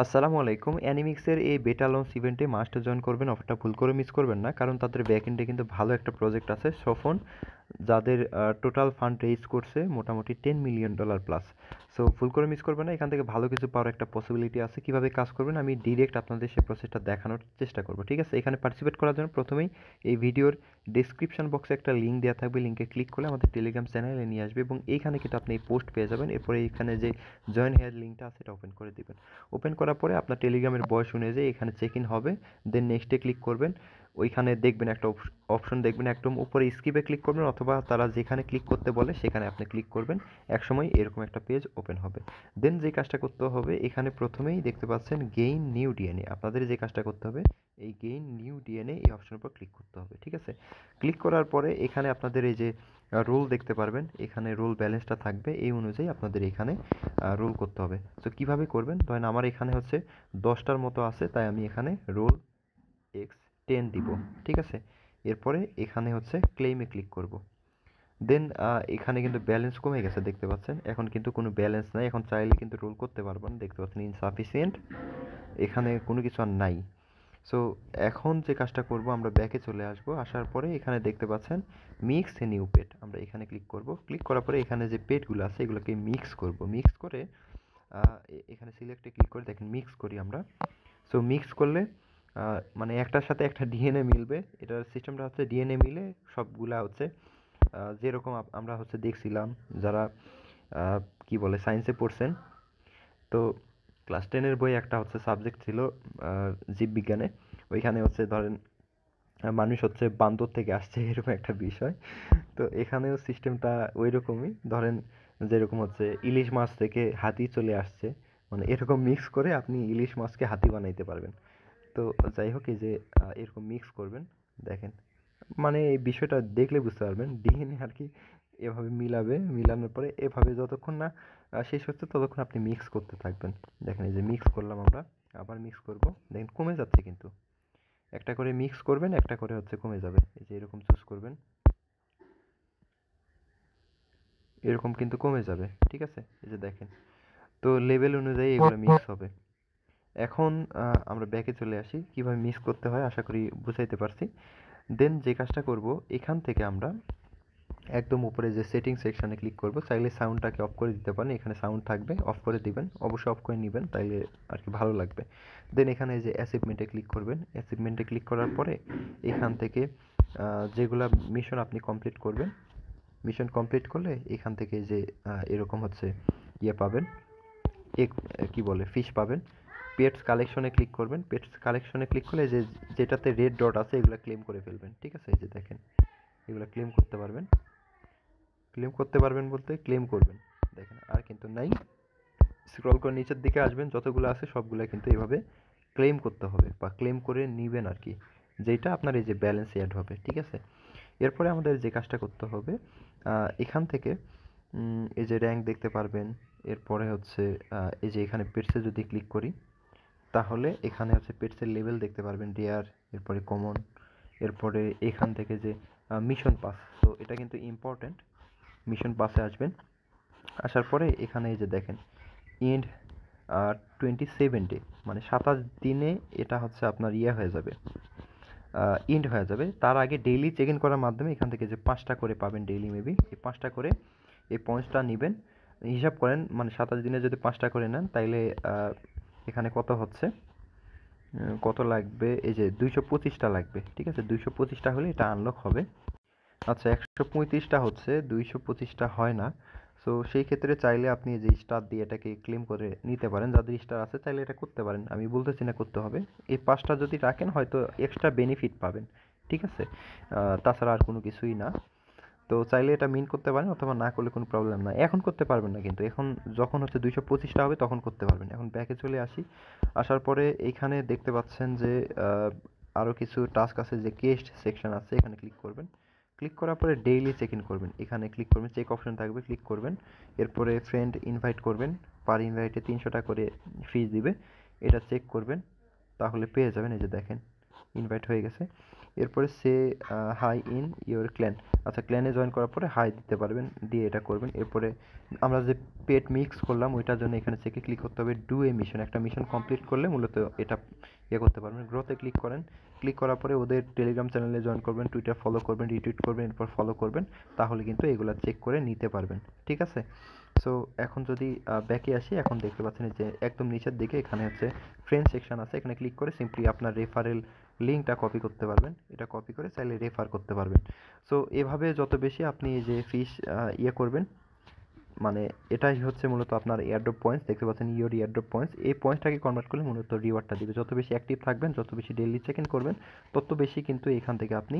আসসালামু আলাইকুম। অ্যানিমিক্সের এই বেটা লঞ্চ ইভেন্টে মাস্ট জয়েন করবেন। অফারটা ভুল করে মিস করবেন না, কারণ তাদের ব্যাকএন্ডে কিন্তু ভালো একটা প্রজেক্ট আছে সফন, যাদের টোটাল ফান্ড রেইজ করছে মোটামুটি $10 মিলিয়ন প্লাস। সো ভুল করে মিস করবেন না, এখান থেকে ভালো কিছু পাওয়ার একটা পসিবিলিটি আছে। কিভাবে কাজ করবেন আমি ডিরেক্ট আপনাদের সেই প্রসেসটা দেখানোর চেষ্টা করব, ঠিক আছে? এখানে পার্টিসিপেট করার জন্য প্রথমেই এই ভিডিওর ডেসক্রিপশন বক্সে একটা লিঙ্ক দেওয়া থাকবে, লিঙ্কে ক্লিক করলে আমাদের টেলিগ্রাম চ্যানেলে নিয়ে আসবে এবং এইখানে কিন্তু আপনি এই পোস্ট পেয়ে যাবেন। এরপরে এইখানে যে জয়েন হেয়ার লিঙ্কটা আছে এটা ওপেন করে দিবেন। ওপেন করার পরে আপনার টেলিগ্রামের বয়স অনুযায়ী এখানে চেক ইন হবে, দেন নেক্সটে ক্লিক করবেন। ওইখানে দেখবেন একটা অপশন দেখবেন একদম উপরে, স্কিপে ক্লিক করবেন অথবা তারা যেখানে ক্লিক করতে বলে সেখানে আপনি ক্লিক করবেন। একসময় এরকম একটা পেজ ওপেন হবে। দেন যে কাজটা করতে হবে, এখানে প্রথমেই দেখতে পাচ্ছেন গেইন নিউ ডিএনএ। আপনাদের যে কাজটা করতে হবে এই গেইন নিউ ডিএনএ এই অপশনের উপর ক্লিক করতে হবে, ঠিক আছে? ক্লিক করার পরে এখানে আপনাদের এই যে রোল দেখতে পারবেন, এখানে রোল ব্যালেন্সটা থাকবে, এই অনুযায়ী আপনাদের এখানে রোল করতে হবে। তো কিভাবে করবেন, ধরেন আমার এখানে হচ্ছে 10টার মতো আছে, তাই আমি এখানে রোল x10 দিব, ঠিক আছে? এরপরে এখানে হচ্ছে ক্লেইমে ক্লিক করব। দেন এখানে কিন্তু ব্যালেন্স কমে গেছে দেখতে পাচ্ছেন, এখন কিন্তু কোনো ব্যালেন্স নাই, এখন চাইলে কিন্তু রোল করতে পারবেন, দেখতে পাচ্ছেন ইনসাফিসিয়েন্ট, এখানে কোনো কিছু আর নাই। সো এখন যে কাজটা করব, আমরা ব্যাকে চলে আসব, আসার পরে এখানে দেখতে পাচ্ছেন মিক্স এ নিউ পেট, আমরা এখানে ক্লিক করব। ক্লিক করার পরে এখানে যে পেটগুলো আছে এগুলোকে মিক্স করব। মিক্স করে এখানে সিলেক্টে ক্লিক করে দেখেন মিক্স করি আমরা। সো মিক্স করলে মানে একটার সাথে একটা ডিএনএ মিলবে। এটার সিস্টেমটা হচ্ছে ডিএনএ মিলে সবগুলা হচ্ছে যেরকম আমরা হচ্ছে দেখছিলাম, যারা কি বলে সায়েন্সে পড়ছেন, তো ক্লাস 10-এর বই একটা হচ্ছে সাবজেক্ট ছিল জীববিজ্ঞানে। ওইখানে হচ্ছে ধরেন মানুষ হচ্ছে বান্দর থেকে আসছে এরকম একটা বিষয়। তো এখানেও সিস্টেমটা ওই রকমই, ধরেন যেরকম হচ্ছে ইলিশ মাছ থেকে হাতি চলে আসছে, মানে এরকম মিক্স করে আপনি ইলিশ মাছকে হাতি বানাইতে পারবেন। তো যাই হোক, এই যে এরকম মিক্স করবেন, দেখেন মানে এই বিষয়টা দেখলে বুঝতে পারবেন ডিএনএ আর কি এভাবে মিলাবে, মিলানোর পরে এভাবে যতক্ষণ না শেষ হচ্ছে ততক্ষণ আপনি মিক্স করতে থাকবেন। দেখেন এই যে মিক্স করলাম আমরা, আবার মিক্স করব, দেখেন কমে যাচ্ছে কিন্তু। একটা করে মিক্স করবেন, একটা করে হচ্ছে কমে যাবে, এই যে এরকম চুজ করবেন, এরকম কিন্তু কমে যাবে, ঠিক আছে? এই যে দেখেন, তো লেভেল অনুযায়ী এগুলো মিক্স হবে। এখন আমরা ব্যাকে চলে আসি, কিভাবে মিক্স করতে হয় আশা করি বুঝাইতে পারছি। দেন যে কাজটা করব, এখান থেকে আমরা একদম উপরে যে সেটিং সেকশনে ক্লিক করব, চাইলে সাউন্ডটাকে অফ করে দিতে পারেন, এখানে সাউন্ড থাকবে, অফ করে দিবেন, অবশ্যই অফ করে নেবেন, তাইলে আর কি ভালো লাগবে। দেন এখানে যে অ্যাচিভমেন্টে ক্লিক করবেন, অ্যাচিভমেন্টে ক্লিক করার পরে এখান থেকে যেগুলা মিশন আপনি কমপ্লিট করবেন, মিশন কমপ্লিট করলে এখান থেকে যে এরকম হচ্ছে ইয়ে পাবেন, এক কি বলে ফিশ পাবেন। পেটস কালেকশনে ক্লিক করবেন, পেটস কালেকশনে ক্লিক করলে যে যেটাতে রেড ডট আছে এগুলো ক্লেম করে ফেলবেন, ঠিক আছে? এই যে দেখেন এগুলো ক্লেম করতে পারবেন, ক্লেম করতে পারবেন বলতে ক্লেম করবেন, দেখেন আর কিন্তু নাই। স্ক্রল করে নিচের দিকে আসবেন, যতগুলো আছে সবগুলো কিন্তু এইভাবে ক্লেম করতে হবে বা ক্লেম করে নেবেন আর কি, যেটা আপনার এই যে ব্যালেন্সে অ্যাড হবে, ঠিক আছে? এরপরে আমাদের যে কাজটা করতে হবে, এখান থেকে এই যে র্যাঙ্ক দেখতে পারবেন। এরপরে হচ্ছে এই যে এখানে পেটসে যদি ক্লিক করি, তাহলে এখানে হচ্ছে পেটসের লেভেল দেখতে পারবেন, রেয়ার, এরপরে কমন, এরপরে এখান থেকে যে মিশন পাস, তো এটা কিন্তু ইম্পর্ট্যান্ট। মিশন পাসে আসবেন, আসার পরে এখানে এই যে দেখেন ইন্ড 27 ডে, মানে 27 দিনে এটা হচ্ছে আপনার ইয়ে হয়ে যাবে, ইন্ড হয়ে যাবে। তার আগে ডেইলি চেক ইন করার মাধ্যমে এখান থেকে যে 5টা করে পাবেন ডেইলি, মেবি এই 5টা করে এই পয়েন্টসটা নেবেন। হিসাব করেন, মানে 27 দিনে যদি 5টা করে নেন তাইলে এখানে কত হচ্ছে, কত লাগবে, এই যে 225টা লাগবে, ঠিক আছে? 225টা হলে এটা আনলক হবে। আচ্ছা, 135টা হচ্ছে, 225টা হয় না। সো সেই ক্ষেত্রে চাইলে আপনি যে স্টার দিয়ে এটাকে ক্লেম করে নিতে পারেন, যাদের স্টার আছে চাইলে এটা করতে পারেন, আমি বলতেছি না করতে হবে। এই 5টা যদি রাখেন হয়তো এক্সট্রা বেনিফিট পাবেন, ঠিক আছে? তাছাড়া আর কোনো কিছুই না। তো চাইলে এটা মিন করতে পারেন অথবা না করলে কোনো প্রবলেম না, এখন করতে পারবেন না কিন্তু, এখন যখন হচ্ছে 225টা হবে তখন করতে পারবেন। এখন ব্যাকে চলে আসি, আসার পরে এইখানে দেখতে পাচ্ছেন যে আরও কিছু টাস্ক আছে, যে কেস্ট সেকশন আছে, এখানে ক্লিক করবেন। ক্লিক করার পরে ডেইলি চেক ইন করবেন, এখানে ক্লিক করবেন, চেক অপশন থাকবে, ক্লিক করবেন। এরপরে ফ্রেন্ড ইনভাইট করবেন, পার ইনভাইটে 300 টাকা করে ফিস দিবে, এটা চেক করবেন, তাহলে পেয়ে যাবেন। এই যে দেখেন ইনভাইট হয়ে গেছে। এরপরে সে হাই ইন ইওর ক্ল্যান। আচ্ছা, ক্ল্যানে জয়েন করার পরে হাই দিতে পারবেন, দিয়ে এটা করবেন। এরপরে আমরা যে পেট মিক্স করলাম ওইটার জন্য এখানে চেকে ক্লিক করতে হবে ডু এ মিশন। একটা মিশন কমপ্লিট করলে মূলত এটা করতে পারবেন। গ্রোতে ক্লিক করেন, ক্লিক করার পরে ওদের টেলিগ্রাম চ্যানেলে জয়েন করবেন, টুইটার ফলো করবেন, রিটুইট করবেন, এরপর ফলো করবেন, তাহলে কিন্তু এগুলো চেক করে নিতে পারবেন। ঠিক আছে? সো এখন যদি ব্যাকে আসি, এখন দেখতে পাচ্ছেন যে একদম নিচের দিকে এখানে হচ্ছে ফ্রেন্ড সেকশন আছে, এখানে ক্লিক করে সিম্পলি আপনার রেফারেল লিঙ্কটা কপি করতে পারবেন। এটা কপি করে চাইলে রেফার করতে পারবেন। সো এভাবে যত বেশি আপনি এই যে ফিস করবেন, মানে এটাই হচ্ছে মূলত আপনার এয়ারড্রপ পয়েন্টস। দেখতে পাচ্ছেন ইওর এয়ারড্রপ পয়েন্টস, এই পয়েন্টসটাকে কনভার্ট করলে মূলত রিওয়ার্ডটা দিবে। যত বেশি অ্যাক্টিভ থাকবেন, যত বেশি ডেইলি চেক ইন করবেন, তত বেশি কিন্তু এখান থেকে আপনি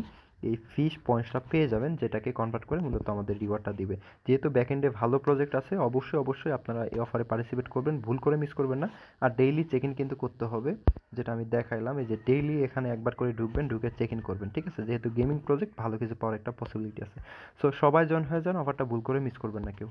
এই ফিশ পয়েন্টসটা পেয়ে যাবেন, যেটাকে কনভার্ট করে মূলত আমাদের রিওয়ার্ডটা দিবে। যেহেতু ব্যাকএন্ডে ভালো প্রজেক্ট আছে, অবশ্যই আপনারা এই অফারে পার্টিসিপেট করবেন, ভুল করে মিস করবেন না। আর ডেইলি চেক ইন কিন্তু করতে হবে, যেটা আমি দেখাইলাম। এই যে ডেইলি এখানে একবার করে ঢুকবেন, ঢুকে চেক ইন করবেন। ঠিক আছে? যেহেতু গেমিং প্রজেক্ট, ভালো কিছু পাওয়ার একটা পসিবিলিটি আছে। সো সবাই জয়েন হয়ে যান, অফারটা ভুল করে মিস করবেন না কেউ।